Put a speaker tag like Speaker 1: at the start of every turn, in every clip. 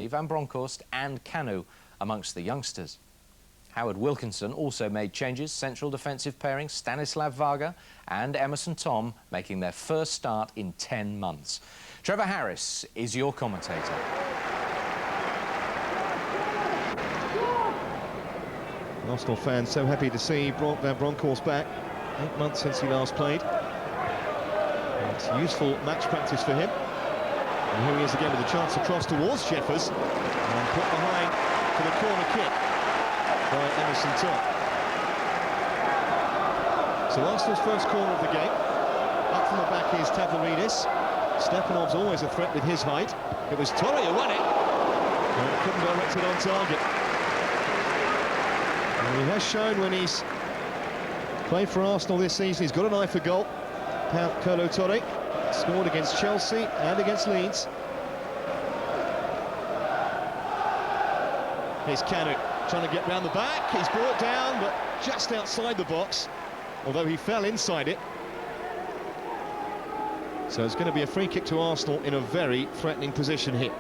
Speaker 1: Van Bronckhorst and Kanu amongst the youngsters. Howard Wilkinson also made changes. Central defensive pairing Stanislav Varga and Emerson Tom making their first start in 10 months. Trevor Harris is your commentator.
Speaker 2: Arsenal fans so happy to see Van Bronckhorst back. 8 months since he last played. It's useful match practice for him. And here he is again with a chance to cross towards Jeffers and put behind for the corner kick by Emerson Tom. So Arsenal's first corner of the game. Up from the back is Tavlaridis. Stepanov's always a threat with his height. It was Torre who won it. And couldn't direct it on target. And he has shown when he's played for Arsenal this season, he's got an eye for goal. Kolo Torre scored against Chelsea and against Leeds. Here's Kanu trying to get round the back. He's brought down, but just outside the box, although he fell inside it. So it's going to be a free kick to Arsenal in a very threatening position here.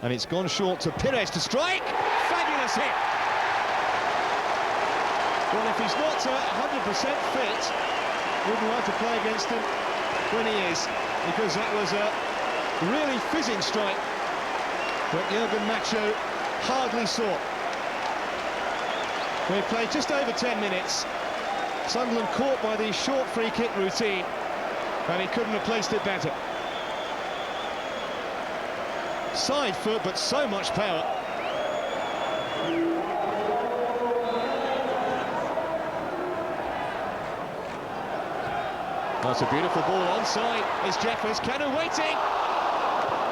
Speaker 2: And it's gone short to Pires to strike. Fabulous hit. Well, if he's not 100% fit, wouldn't like to play against him when he is, because that was a really fizzing strike that Jurgen Macho hardly saw. We've played just over 10 minutes. Sunderland caught by the short free kick routine, and he couldn't have placed it better. Side foot, but so much power. That's a beautiful ball onside. Is Jeffers. Kanu waiting.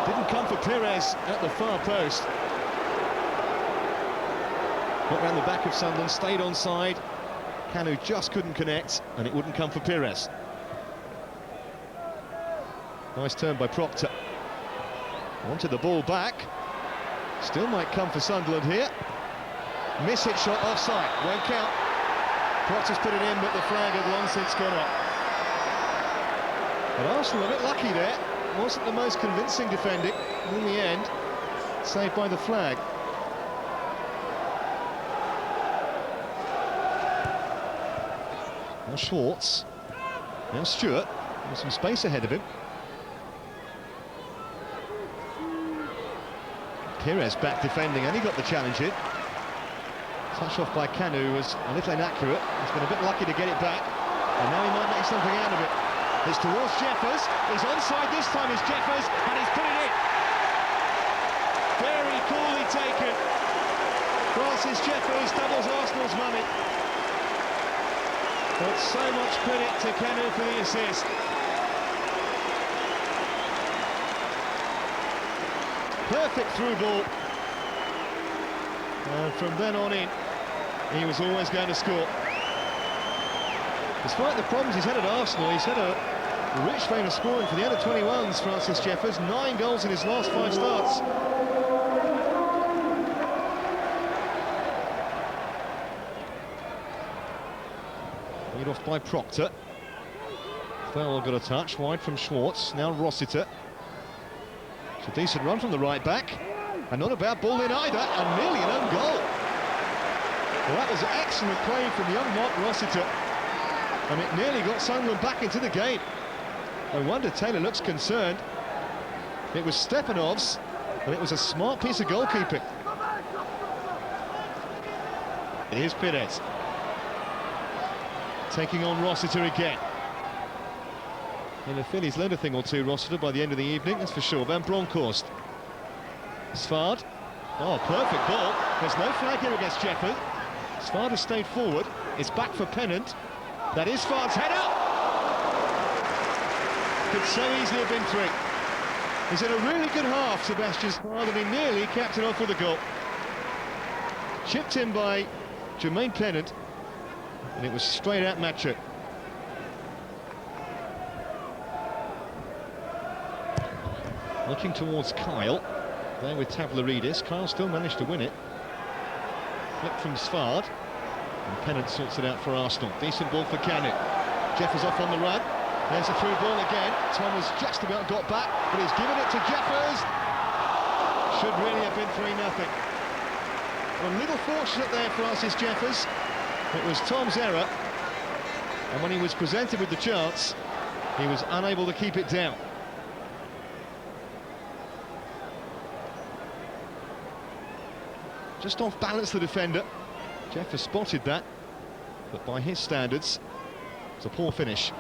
Speaker 2: Didn't come for Pires at the far post. Got round the back of Sunderland, stayed onside. Kanu just couldn't connect, and it wouldn't come for Pires. Nice turn by Proctor. Wanted the ball back. Still might come for Sunderland here. Miss-hit shot offside. Won't count. Proctor's put it in, but the flag had long since gone up. But Arsenal a bit lucky there. Wasn't the most convincing defending. In the end, saved by the flag. Now Schwartz. Now Stewart. There's some space ahead of him. Pires back defending, and he got the challenge in. Touch off by Kanu was a little inaccurate. He's been a bit lucky to get it back, and now he might make something out of it. It's towards Jeffers. He's onside this time, is Jeffers, and he's put it in. Very coolly taken. Francis Jeffers doubles Arsenal's money. But so much credit to Kanu for the assist. Perfect through ball, and from then on in, he was always going to score. Despite the problems he's had at Arsenal, he's had a rich vein of scoring for the under-21s, Francis Jeffers. 9 goals in his last 5 starts. Lead off by Proctor. Farrell got a touch, wide from Schwartz, now Rossiter. It's a decent run from the right back, and not a bad ball in either, and nearly an own goal. Well, that was excellent play from young Mark Rossiter, and it nearly got Sunderland back into the game. No wonder Taylor looks concerned. It was Stepanov's, and it was a smart piece of goalkeeping. Here's Pires. Taking on Rossiter again. And I feel he's learned a thing or two, Rossiter, by the end of the evening, that's for sure. Van Bronckhorst. Svard. Oh, perfect ball. There's no flag here against Jeffers. Svard has stayed forward. It's back for Pennant. That is Svard's header. Could so easily have been 3. He's in a really good half, Sebastian Svard, and he nearly capped it off with a goal. Chipped in by Jermaine Pennant, and it was straight out Macho. Looking towards Kyle, there with Tavlaridis. Kyle still managed to win it. Flip from Svard, and Pennant sorts it out for Arsenal. Decent ball for Kanu. Jeffers off on the run. There's a through ball again. Tom has just about got back, but he's given it to Jeffers. Should really have been 3-0. A little fortunate there, Francis Jeffers. It was Tom's error, and when he was presented with the chance, he was unable to keep it down. Just off balance, the defender. Jeffers spotted that, but by his standards, it's a poor finish.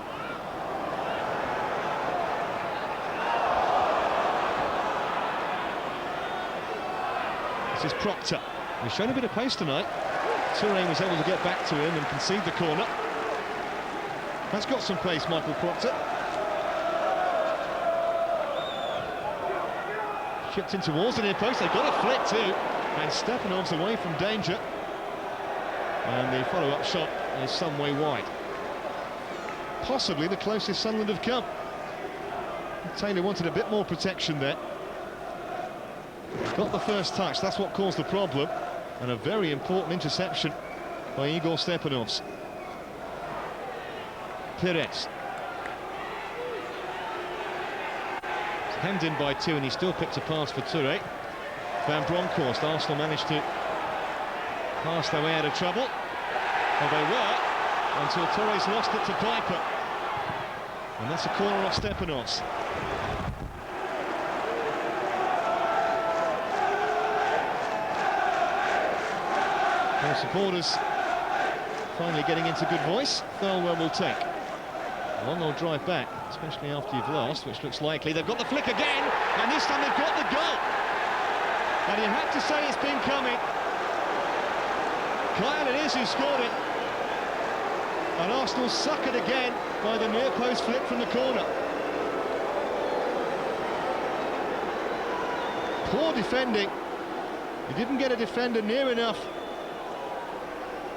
Speaker 2: This is Proctor. He's shown a bit of pace tonight. Toure was able to get back to him and concede the corner. That's got some pace, Michael Proctor. Chipped in towards the near post. They've got a flick too. And Stepanov's away from danger. And the follow-up shot is some way wide. Possibly the closest Sunderland have come. Taylor wanted a bit more protection there. Got the first touch, that's what caused the problem. And a very important interception by Igor Stepanovs. Perez. It's hemmed in by two, and he still picked a pass for Toure. Van Bronckhorst, Arsenal managed to pass their way out of trouble. Well, they were, until Toure's lost it to Piper. And that's a corner off Stepanovs. Their supporters finally getting into good voice. Thirlwell will take. One will drive back, especially after you've lost, which looks likely. They've got the flick again, and this time they've got the goal. And you have to say it's been coming. Kyle it is who scored it. And Arsenal suckered again by the near post flick from the corner. Poor defending. He didn't get a defender near enough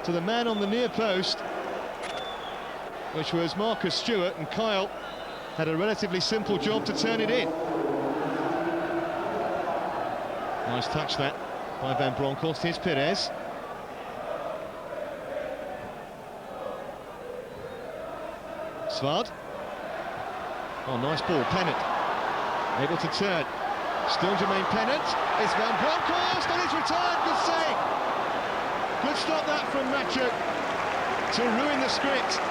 Speaker 2: to the man on the near post, which was Marcus Stewart, and Kyle had a relatively simple job to turn it in. Nice touch that by Van Bronckhorst. Here's Perez. Svard. Oh, nice ball. Pennant able to turn. Still Jermaine Pennant. It's Van Bronckhorst, and it's retired. Good save. Good stop that from Macho to ruin the script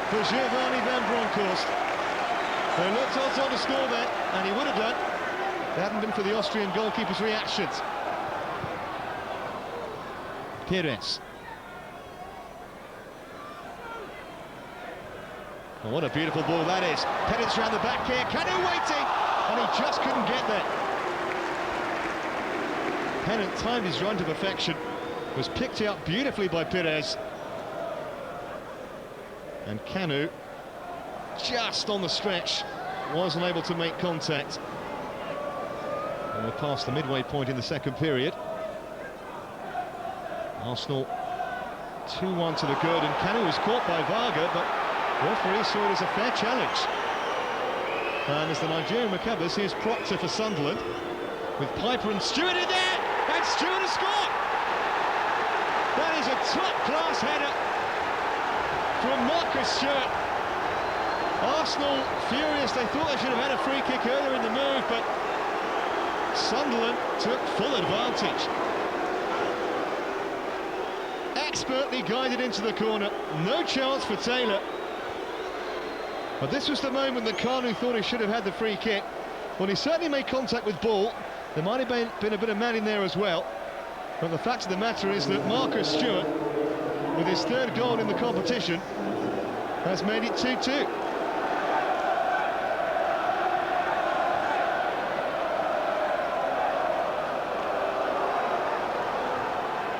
Speaker 2: for Giovanni Van Bronckhorst. They looked odds on to score there, and he would have done if it hadn't been for the Austrian goalkeeper's reactions. Perez. Oh, what a beautiful ball that is. Pennant's round the back here. Kanu waiting, and he just couldn't get there. Pennant timed his run to perfection. Was picked out beautifully by Perez. And Kanu, just on the stretch, wasn't able to make contact. And we're past the midway point in the second period. Arsenal 2-1 to the good, and Kanu was caught by Varga, but the referee saw it as a fair challenge. And as the Nigerian recovers, here's Proctor for Sunderland, with Piper and Stewart in there, and Stewart has scored! That is a top-class header from Marcus Stewart. Arsenal furious. They thought they should have had a free kick earlier in the move, but Sunderland took full advantage. Expertly guided into the corner. No chance for Taylor. But this was the moment that Kanu thought he should have had the free kick. Well, he certainly made contact with ball. There might have been a bit of man in there as well. But the fact of the matter is that Marcus Stewart, with his third goal in the competition, has made it 2-2.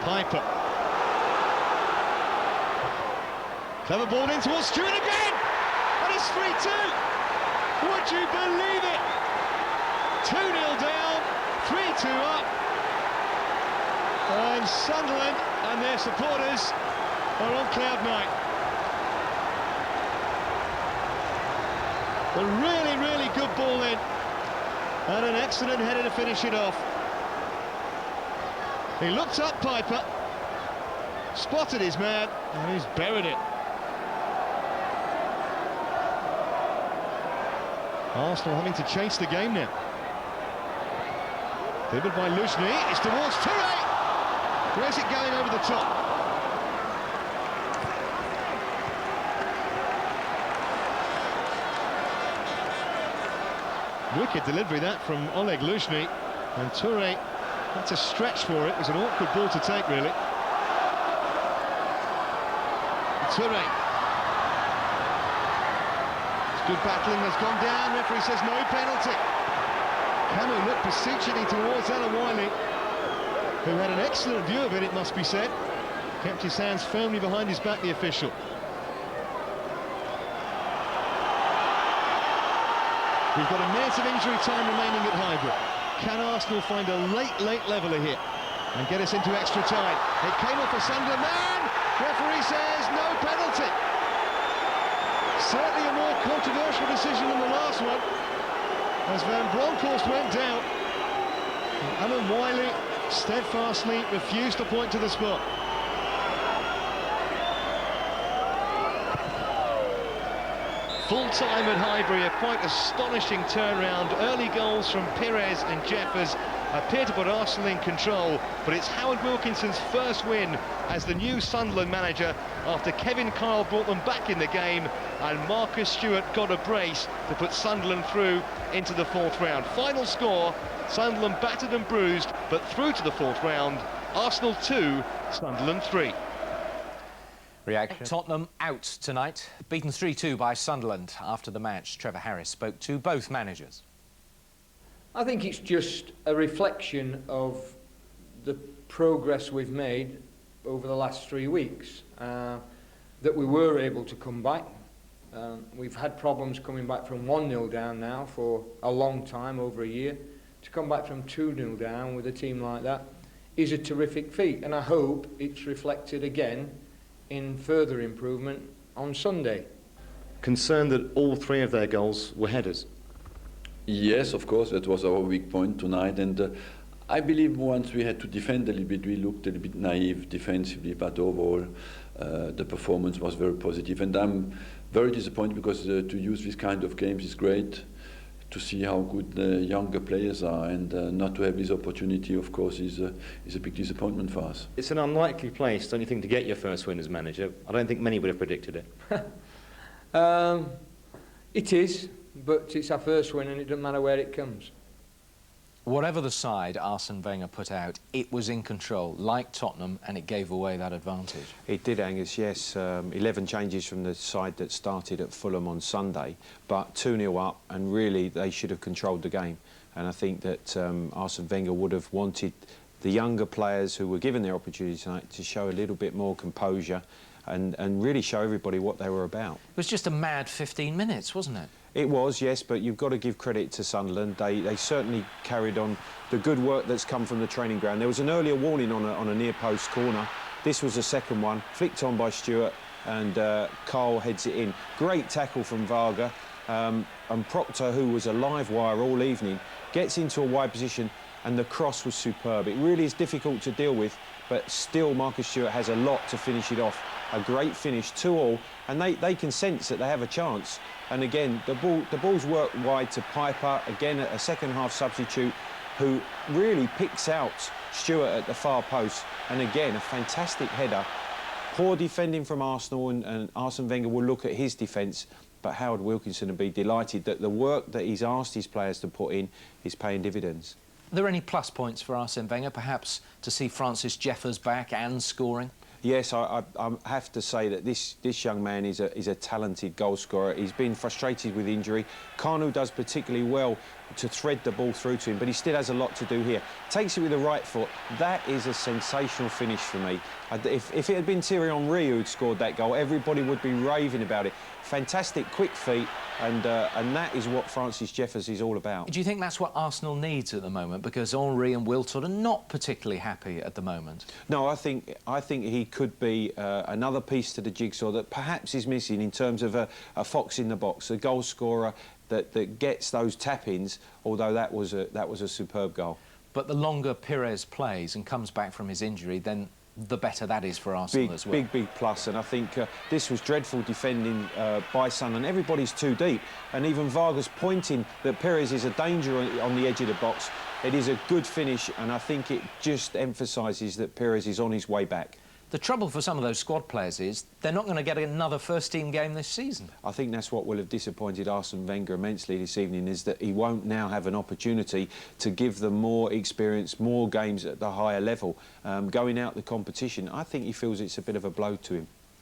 Speaker 2: Piper. Clever ball in towards Stewart again! And it's 3-2! Would you believe it? 2-0 down, 3-2 up. And Sunderland and their supporters are on cloud nine. A really, really good ball in, and an excellent header to finish it off. He looked up, Piper, spotted his man, and he's buried it. Arsenal having to chase the game now. Delivered by Luzhny, it's towards Toure! Where's it going over the top? Wicked delivery that from Oleg Luzhny, and Toure had to stretch for it. It was an awkward ball to take, really. Toure. It's good battling, has gone down, referee says no penalty. Cano looked beseechingly towards Alan Wiley, who had an excellent view of it, it must be said. Kept his hands firmly behind his back, the official. We've got a minute of injury time remaining at Highbury. Can Arsenal find a late leveller here and get us into extra time? It came off a Sunderland man. Referee says no penalty. Certainly a more controversial decision than the last one, as Van Bronckhorst went down. And Alan Wiley steadfastly refused to point to the spot. Full time at Highbury, a quite astonishing turnaround. Early goals from Pires and Jeffers appear to put Arsenal in control, but it's Howard Wilkinson's first win as the new Sunderland manager after Kevin Kyle brought them back in the game and Marcus Stewart got a brace to put Sunderland through into the fourth round. Final score, Sunderland battered and bruised, but through to the fourth round. Arsenal 2, Sunderland 3.
Speaker 1: Reaction. Tottenham out tonight, beaten 3-2 by Sunderland. After the match, Trevor Harris spoke to both managers.
Speaker 3: I think it's just a reflection of the progress we've made over the last 3 weeks, that we were able to come back. We've had problems coming back from 1-0 down now for a long time, over a year. To come back from 2-0 down with a team like that is a terrific feat, and I hope it's reflected again in further improvement on Sunday.
Speaker 4: Concerned that all three of their goals were headers?
Speaker 5: Yes, of course, that was our weak point tonight, and I believe once we had to defend a little bit, we looked a little bit naive defensively, but overall the performance was very positive, and I'm very disappointed because to use this kind of games is great, to see how good the younger players are, and not to have this opportunity, of course, is a big disappointment for us.
Speaker 4: It's an unlikely place, don't you think, to get your first win as manager? I don't think many would have predicted it.
Speaker 3: It is, but it's our first win and it doesn't matter where it comes.
Speaker 1: Whatever the side Arsene Wenger put out, it was in control, like Tottenham, and it gave away that advantage.
Speaker 6: It did, Angus, yes. 11 changes from the side that started at Fulham on Sunday, but 2-0 up, and really they should have controlled the game. And I think that Arsene Wenger would have wanted the younger players who were given their opportunity tonight to show a little bit more composure and really show everybody what they were about.
Speaker 1: It was just a mad 15 minutes, wasn't it?
Speaker 6: It was, yes, but you've got to give credit to Sunderland. They certainly carried on the good work that's come from the training ground. There was an earlier warning on a near-post corner. This was the second one, flicked on by Stewart, and Carl heads it in. Great tackle from Varga, and Proctor, who was a live wire all evening, gets into a wide position, and the cross was superb. It really is difficult to deal with, but still Marcus Stewart has a lot to finish it off. A great finish, 2-2, and they can sense that they have a chance. And again, the ball's worked wide to Piper, again a second-half substitute, who really picks out Stewart at the far post. And again, a fantastic header. Poor defending from Arsenal, and Arsene Wenger will look at his defence, but Howard Wilkinson will be delighted that the work that he's asked his players to put in is paying dividends.
Speaker 1: Are there any plus points for Arsene Wenger, perhaps to see Francis Jeffers back and scoring?
Speaker 6: Yes, I have to say that this young man is a talented goal scorer. He's been frustrated with injury. Kanu does particularly well to thread the ball through to him, but he still has a lot to do here. Takes it with the right foot. That is a sensational finish for me. If it had been Thierry Henry who had scored that goal, everybody would be raving about it. Fantastic, quick feet, and that is what Francis Jeffers is all about.
Speaker 1: Do you think that's what Arsenal needs at the moment? Because Henry and Wiltord are not particularly happy at the moment.
Speaker 6: No, I think he could be another piece to the jigsaw that perhaps is missing in terms of a fox in the box, a goal scorer that gets those tap-ins, although that was a superb goal.
Speaker 1: But the longer Pires plays and comes back from his injury, then the better that is for Arsenal as well.
Speaker 6: Big plus, and I think this was dreadful defending by Sunderland. Everybody's too deep, and even Vargas pointing that Perez is a danger on the edge of the box. It is a good finish, and I think it just emphasises that Perez is on his way back.
Speaker 1: The trouble for some of those squad players is they're not going to get another first-team game this season.
Speaker 6: I think that's what will have disappointed Arsene Wenger immensely this evening, is that he won't now have an opportunity to give them more experience, more games at the higher level. Going out the competition, I think he feels it's a bit of a blow to him.